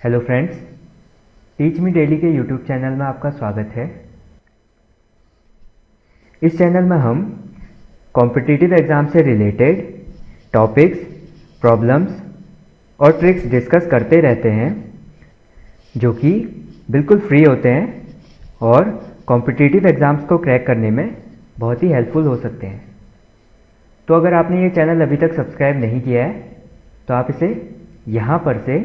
Hello friends, teach me daily के YouTube channel में आपका स्वागत है। इस चैनल में हम कॉम्पिटिटिव एग्ज़ाम से रिलेटेड टॉपिक्स, प्रॉब्लम्स और ट्रिक्स डिस्कस करते रहते हैं जो कि बिल्कुल फ्री होते हैं और कॉम्पिटिटिव एग्ज़ाम्स को क्रैक करने में बहुत ही हेल्पफुल हो सकते हैं। तो अगर आपने ये चैनल अभी तक सब्सक्राइब नहीं किया है तो आप इसे यहाँ पर से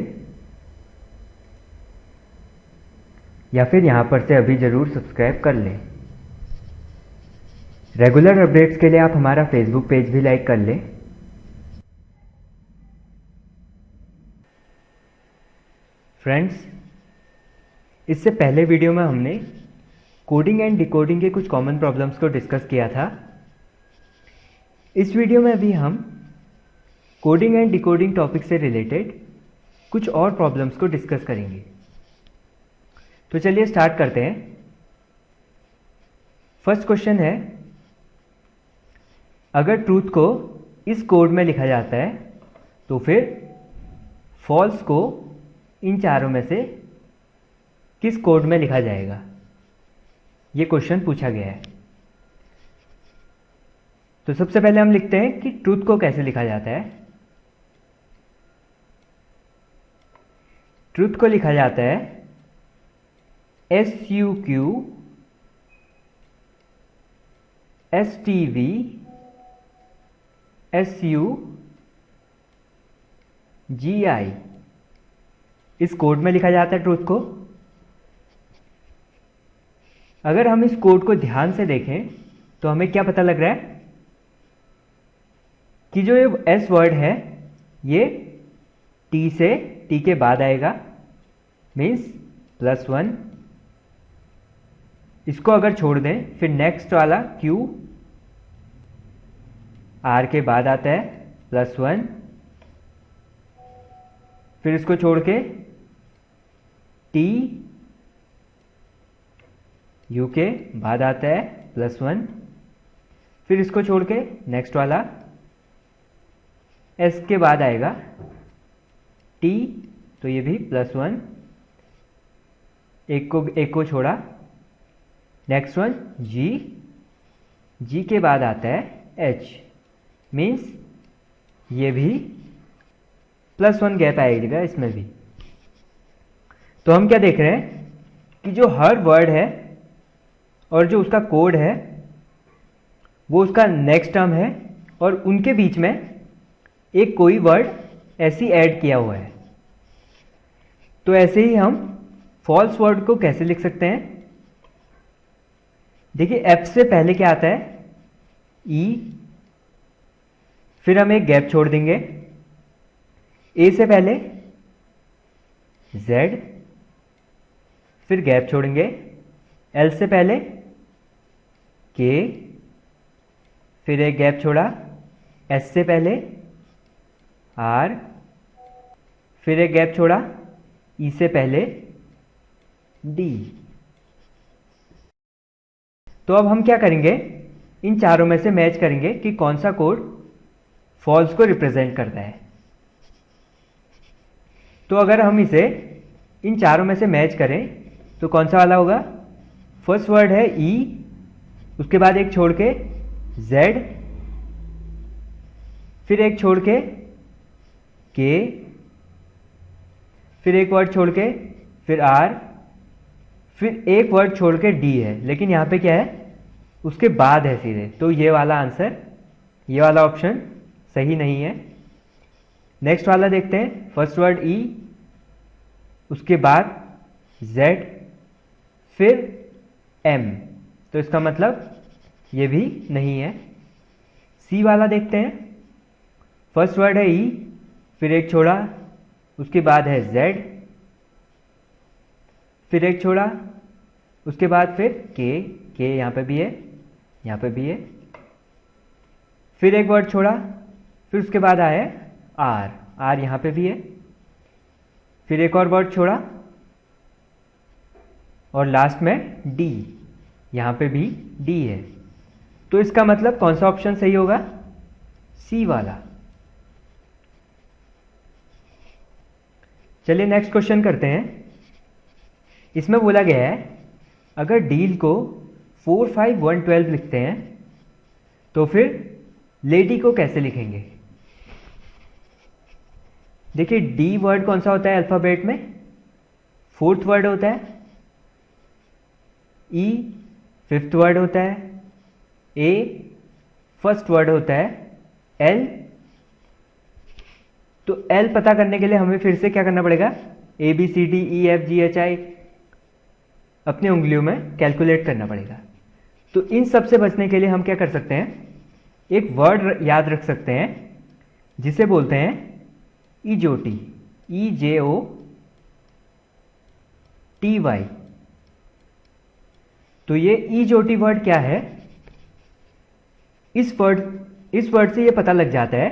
या फिर यहाँ पर से अभी ज़रूर सब्सक्राइब कर लें। रेगुलर अपडेट्स के लिए आप हमारा फेसबुक पेज भी लाइक कर लें। फ्रेंड्स, इससे पहले वीडियो में हमने कोडिंग एंड डिकोडिंग के कुछ कॉमन प्रॉब्लम्स को डिस्कस किया था। इस वीडियो में अभी हम कोडिंग एंड डिकोडिंग टॉपिक से रिलेटेड कुछ और प्रॉब्लम्स को डिस्कस करेंगे। तो चलिए स्टार्ट करते हैं। फर्स्ट क्वेश्चन है, अगर ट्रूथ को इस कोड में लिखा जाता है तो फिर फॉल्स को इन चारों में से किस कोड में लिखा जाएगा? ये क्वेश्चन पूछा गया है। तो सबसे पहले हम लिखते हैं कि ट्रूथ को कैसे लिखा जाता है। ट्रूथ को लिखा जाता है SUQ STV SUGI, इस कोड में लिखा जाता है ट्रूथ को। अगर हम इस कोड को ध्यान से देखें तो हमें क्या पता लग रहा है कि जो ये S वर्ड है ये T से T के बाद आएगा, मीन्स +1। इसको अगर छोड़ दें फिर नेक्स्ट वाला Q R के बाद आता है +1, फिर इसको छोड़ के T U के बाद आता है +1, फिर इसको छोड़ के नेक्स्ट वाला S के बाद आएगा T, तो ये भी +1, एक को छोड़ा, नेक्स्ट वन G के बाद आता है H, मीन्स ये भी +1 गैप आएगा इसमें भी। तो हम क्या देख रहे हैं कि जो हर वर्ड है और जो उसका कोड है वो उसका नेक्स्ट टर्म है और उनके बीच में एक कोई वर्ड ऐसी ऐड किया हुआ है। तो ऐसे ही हम फॉल्स वर्ड को कैसे लिख सकते हैं? देखिए, F से पहले क्या आता है? E, फिर हम एक गैप छोड़ देंगे। A से पहले Z, फिर गैप छोड़ेंगे। L से पहले K, फिर एक गैप छोड़ा। S से पहले R, फिर एक गैप छोड़ा। E से पहले D। तो अब हम क्या करेंगे, इन चारों में से मैच करेंगे कि कौन सा कोड फॉल्स को रिप्रेजेंट करता है। तो अगर हम इसे इन चारों में से मैच करें तो कौन सा वाला होगा? फर्स्ट वर्ड है E, उसके बाद एक छोड़ के Z, फिर एक छोड़ के K, फिर एक वर्ड छोड़ के फिर R, फिर एक वर्ड छोड़ के D है, लेकिन यहाँ पे क्या है? उसके बाद है सीधे। तो ये वाला आंसर, ये वाला ऑप्शन सही नहीं है। नेक्स्ट वाला देखते हैं। फर्स्ट वर्ड E, उसके बाद Z, फिर M, तो इसका मतलब ये भी नहीं है। C वाला देखते हैं। फर्स्ट वर्ड है E, फिर एक छोड़ा, उसके बाद है Z, फिर एक छोड़ा, उसके बाद फिर K यहाँ पे भी है, यहाँ पे भी है, फिर एक वर्ड छोड़ा, फिर उसके बाद आया R यहाँ पे भी है, फिर एक और वर्ड छोड़ा और लास्ट में D, यहाँ पे भी D है। तो इसका मतलब कौन सा ऑप्शन सही होगा? C वाला। चलिए नेक्स्ट क्वेश्चन करते हैं। इसमें बोला गया है अगर डील को 4, 5, 1, 12 लिखते हैं तो फिर लेडी को कैसे लिखेंगे। देखिए डी वर्ड कौन सा होता है अल्फाबेट में, फोर्थ वर्ड होता है, ई फिफ्थ वर्ड होता है, ए फर्स्ट वर्ड होता है, एल। तो एल पता करने के लिए हमें फिर से क्या करना पड़ेगा, A B C D E F G H I अपनी उंगलियों में कैलकुलेट करना पड़ेगा। तो इन सब से बचने के लिए हम क्या कर सकते हैं, एक वर्ड याद रख सकते हैं जिसे बोलते हैं इजोटी, EJOTY। तो ये इजोटी वर्ड क्या है, इस वर्ड से ये पता लग जाता है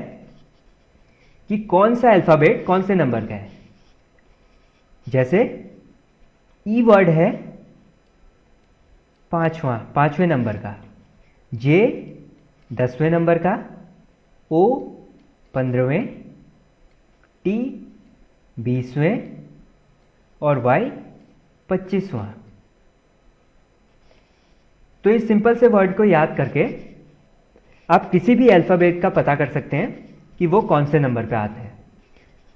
कि कौन सा अल्फाबेट कौन से नंबर का है। जैसे ई वर्ड है पांचवें नंबर का, जे 10वें नंबर का, ओ 15वें, टी 20वें और वाई 25वां। तो इस सिंपल से वर्ड को याद करके आप किसी भी अल्फाबेट का पता कर सकते हैं कि वो कौन से नंबर पे आते हैं,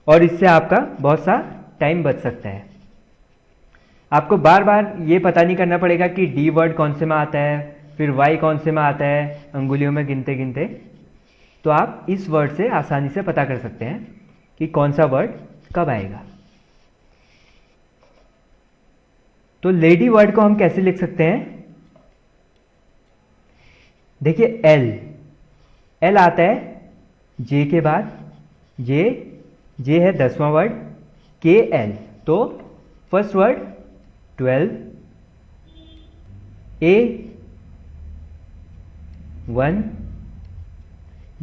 और इससे आपका बहुत सा टाइम बच सकता है। आपको बार बार ये पता नहीं करना पड़ेगा कि डी वर्ड कौन से में आता है, फिर वाई कौन से में आता है, अंगुलियों में गिनते गिनते। तो आप इस वर्ड से आसानी से पता कर सकते हैं कि कौन सा वर्ड कब आएगा। तो लेडी वर्ड को हम कैसे लिख सकते हैं, देखिए एल आता है जे के बाद, जे है 10वां वर्ड, के एल। तो फर्स्ट वर्ड 12, ए 1,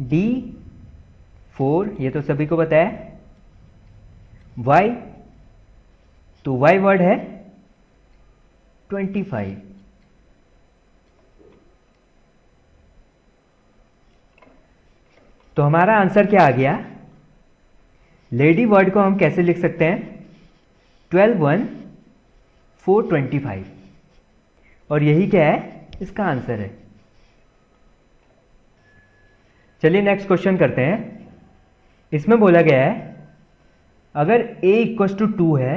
डी 4, ये तो सभी को पता है, वाई, तो वाई वर्ड है 25। तो हमारा आंसर क्या आ गया, लेडी वर्ड को हम कैसे लिख सकते हैं, 12, 1, 4, 25। और यही क्या है, इसका आंसर है। चलिए नेक्स्ट क्वेश्चन करते हैं। इसमें बोला गया है अगर a = 2 है,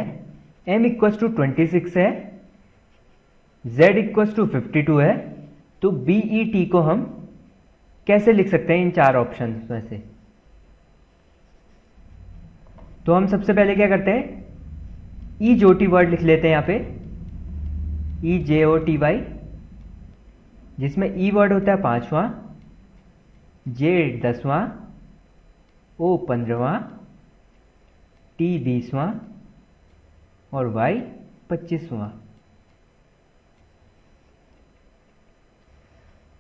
m = 26 है, z = 52 है, तो BET को हम कैसे लिख सकते हैं इन चार ऑप्शन में से। तो हम सबसे पहले क्या करते हैं, EJOTY वर्ड लिख लेते हैं यहां पे, EJOTY, जिसमें E वर्ड होता है 5वां, J 10वां, O 15वां, T 20वां और Y 25वां।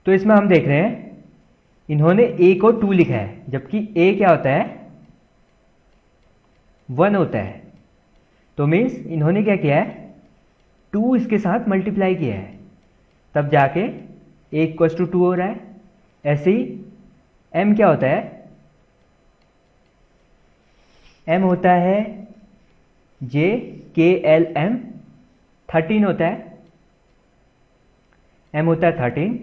तो इसमें हम देख रहे हैं इन्होंने A को 2 लिखा है, जबकि A क्या होता है, 1 होता है। तो मीन्स इन्होंने क्या किया है, 2 इसके साथ मल्टीप्लाई किया है, तब जाके A = 2 हो रहा है। ऐसे ही M क्या होता है, M होता है JKLM, 13 होता है, M होता है 13।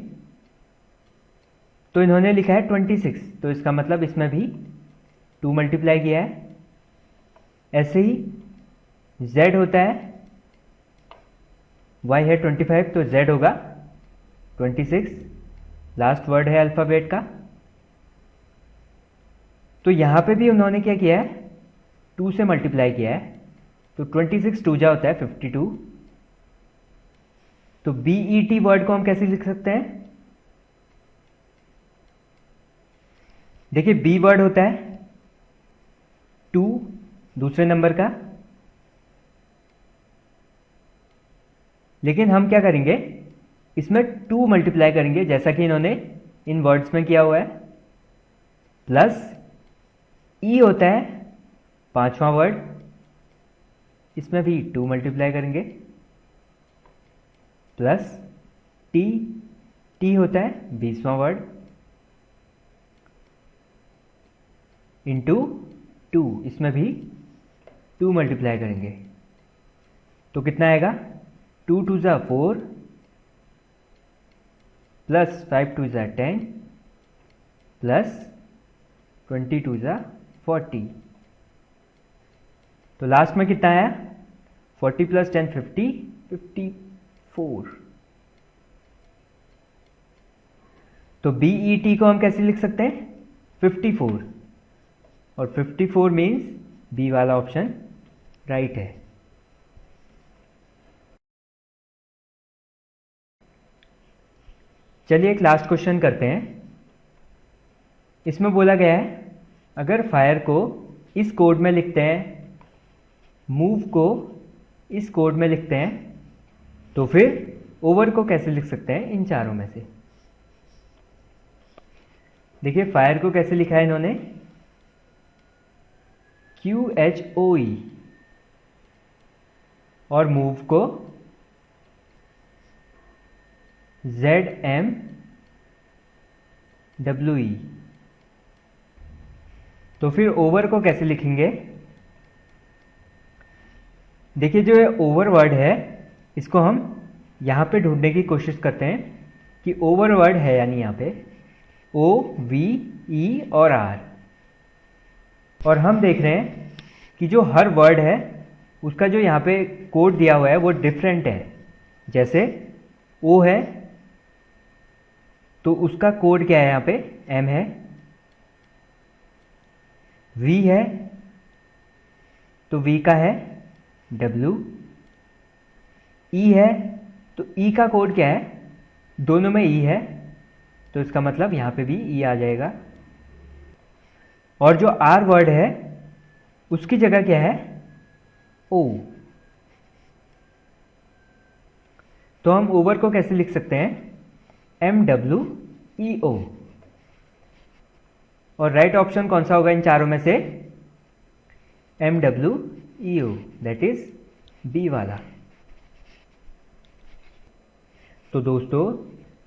तो इन्होंने लिखा है 26, तो इसका मतलब इसमें भी 2 मल्टीप्लाई किया है। ऐसे ही Z होता है, Y है 25, तो Z होगा 26, लास्ट वर्ड है अल्फाबेट का। तो यहां पे भी उन्होंने क्या किया है, 2 से मल्टीप्लाई किया है, तो 26 2 जा होता है 52। तो BET वर्ड को हम कैसे लिख सकते हैं, देखिए B वर्ड होता है 2 दूसरे नंबर का, लेकिन हम क्या करेंगे, इसमें 2 मल्टीप्लाई करेंगे जैसा कि इन्होंने इन वर्ड्स में किया हुआ है। प्लस E होता है 5वां वर्ड, इसमें भी 2 मल्टीप्लाई करेंगे। प्लस T होता है 20वां वर्ड, इंटू 2, इसमें भी 2 मल्टीप्लाई करेंगे तो कितना आएगा, 2 2 ज़ा 4 प्लस 5 2 ज़ा 10 प्लस 22 ज़ा 40। तो लास्ट में कितना आया, 40 प्लस 10 50, 54। तो BET को हम कैसे लिख सकते हैं, 54, और 54 मीन्स बी वाला ऑप्शन राइट है। चलिए एक लास्ट क्वेश्चन करते हैं। इसमें बोला गया है अगर फायर को इस कोड में लिखते हैं, मूव को इस कोड में लिखते हैं, तो फिर ओवर को कैसे लिख सकते हैं इन चारों में से। देखिए फायर को कैसे लिखा है इन्होंने, QHOE, और मूव को ZMWE। तो फिर ओवर को कैसे लिखेंगे। देखिए जो ये ओवर वर्ड है इसको हम यहां पे ढूंढने की कोशिश करते हैं कि ओवर वर्ड है यानी यहां पे OVE और R, और हम देख रहे हैं कि जो हर वर्ड है उसका जो यहाँ पे कोड दिया हुआ है वो डिफरेंट है। जैसे O है तो उसका कोड क्या है, यहाँ पे M है। V है तो V का है W। E है तो E का कोड क्या है, दोनों में E है तो इसका मतलब यहाँ पे भी E आ जाएगा। और जो R वर्ड है उसकी जगह क्या है, O। तो हम ओवर को कैसे लिख सकते हैं, MWEO। और राइट ऑप्शन कौन सा होगा इन चारों में से, MWEO, दैट इज बी वाला। तो दोस्तों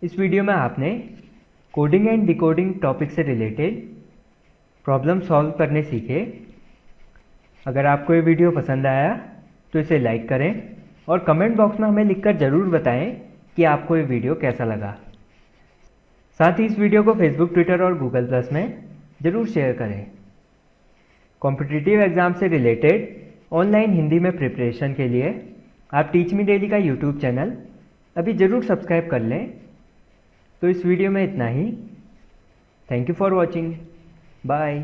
इस वीडियो में आपने कोडिंग एंड डिकोडिंग टॉपिक से रिलेटेड प्रॉब्लम सॉल्व करने सीखे। अगर आपको ये वीडियो पसंद आया तो इसे लाइक करें और कमेंट बॉक्स में हमें लिखकर ज़रूर बताएं कि आपको ये वीडियो कैसा लगा। साथ ही इस वीडियो को फेसबुक, ट्विटर और गूगल प्लस में ज़रूर शेयर करें। कॉम्पिटिटिव एग्जाम से रिलेटेड ऑनलाइन हिंदी में प्रिपरेशन के लिए आप टीच मी डेली का यूट्यूब चैनल अभी ज़रूर सब्सक्राइब कर लें। तो इस वीडियो में इतना ही। Thank you for watching. Bye.